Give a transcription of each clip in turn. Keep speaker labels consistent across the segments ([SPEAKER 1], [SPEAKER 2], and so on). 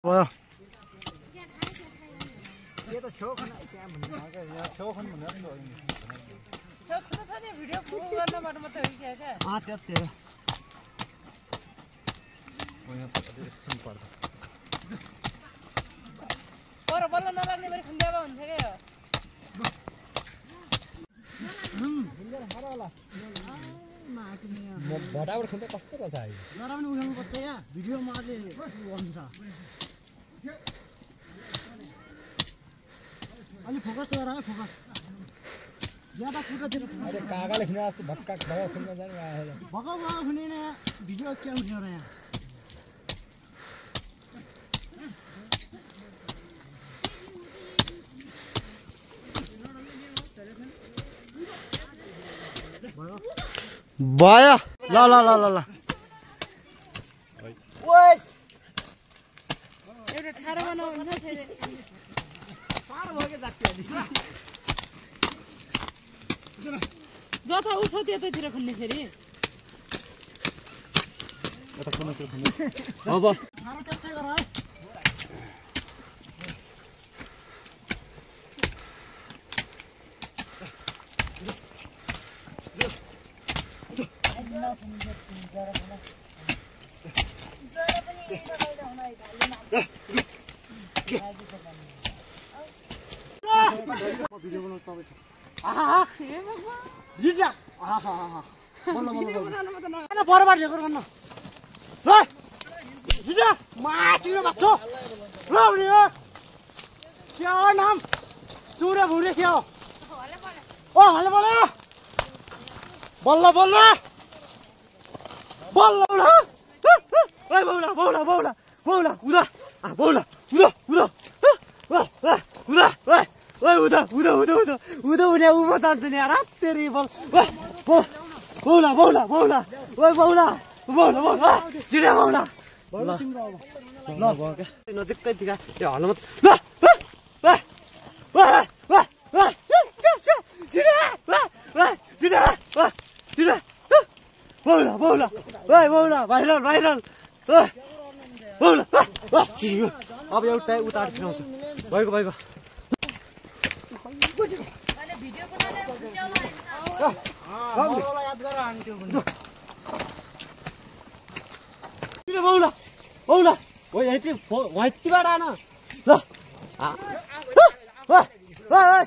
[SPEAKER 1] ये त छेउ खन त्यहाँ भन्नु लाग्यो यहाँ छेउ खन भनेर नि
[SPEAKER 2] छेउ खन छ नि भिडियो पुग गर्नबाट मात्रै हो क्या
[SPEAKER 1] त्यतिर म यहाँ अलि एकछिन पर्छ
[SPEAKER 2] पर बल्ल नलाग्ने गरी खुन्ड्याबा हुन्छ के हो
[SPEAKER 1] म भटाबाट खन्दा कस्तो रहेछ अहिले
[SPEAKER 3] नराम्रो उठाउनु पर्छ यहाँ भिडियोमा अझै हुन्छ अलि फोकस गर है फोकस ज्यादा फुटतिर
[SPEAKER 1] अरे कागाले खिने जस्तो भक्का खडा खुल्न जानु आयो
[SPEAKER 3] भक्का भक्का खुने भिडियो क्या उठ्यो र यहाँ
[SPEAKER 1] भयो ल ल ल ल ल ओएस
[SPEAKER 2] एउटा ठाडो बनाउ हुन्छ फेरि
[SPEAKER 3] साह्रो भयो के जाति अलि
[SPEAKER 2] जता उछ त्यतातिर खन्ने फेरि
[SPEAKER 1] यता कुनैतिर खन्ने अब
[SPEAKER 3] साह्रो क्याप्चर गर है भिडियो बनाउनु तपाईँ आहा
[SPEAKER 2] हे भगवान
[SPEAKER 3] जिजा आहा आहा बल्ल बल्ल
[SPEAKER 2] भिडियो बनाउनु म त न
[SPEAKER 3] बल्ल बरबार झेकर गर्न ल जिजा माटिमा बस्छौ ल भने हो क्या हो नाम चुरे भुरे क्या हो ओ हले बल्ल बल्ल बल्ल बल्ल ओइ बौला बौला बौला बौला उदा आ बौला उदा उदा उदा ओइ ओइ उदा उदा उदा उदा उदा उनी उभो तान्छ नि यार तेरी बल बौला बौला बौला ओइ बौला बौला बौला चिडा बौला ल ल नजिकै दिगा यो हलमा ल बौला बौला ओइ बौला भाइरल भाइरल ओइ बौला अब एउटा उतार खिचाउँछ भएको भएको
[SPEAKER 2] भिडियो बनाउने
[SPEAKER 3] याद गर हामी त्यो
[SPEAKER 1] बौला बौला ओ यतिबाट आन ल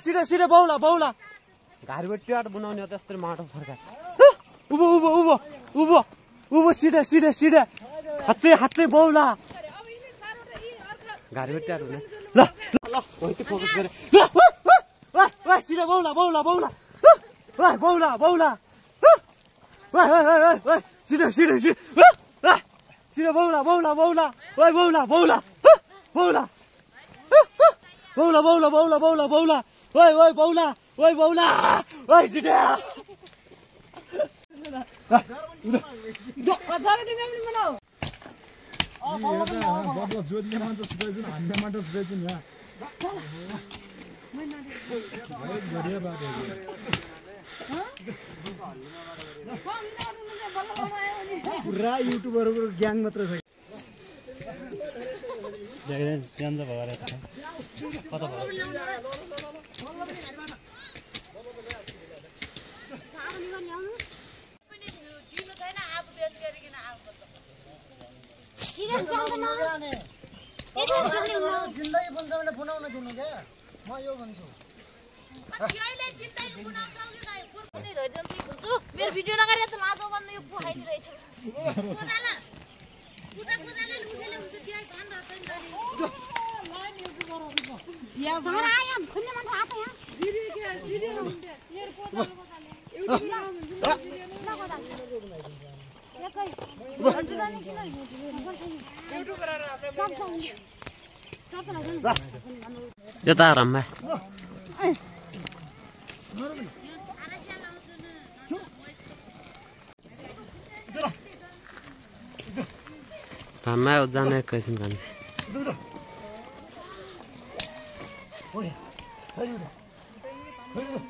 [SPEAKER 1] सिधै सिधै बौला बौला घारीबट्टीबाट बनाउने हो त्यस्तै माटो फर्का उभो उभो उभो उभो उभो सिधै सिधै सिधै हात्रै हात्रै बौला घारीबट्टीबाट हुने ल ल यति फोकस गरे ल सिधै बौला बौला बौला बौला बौला सिधै सिधै सिधै सिधै बौला बौला बौला ओइ बौला बौला बौला बौला बौला बौला बौला बौला ओइ ओइ बौला ओइ बौला ओइ सिधै
[SPEAKER 2] बजारे टिम पनि बनाऊ
[SPEAKER 1] बदला जोड्ने मान्छे सुधाइदिनु हामीले माटो सुधाइदिनु यहाँ पुरा युट्युबरको ग्याङ मात्र छ कता भयो
[SPEAKER 3] जिन्दगी बन्छ भने बनाउन दिनु क्या म यो भन्छु
[SPEAKER 4] मेरो भिडियो नगरेर त लाजो भन्नु यो पुहाइदि रहेछ
[SPEAKER 1] यता आराममा राममा जाने कैसन खाने
[SPEAKER 3] Hadi.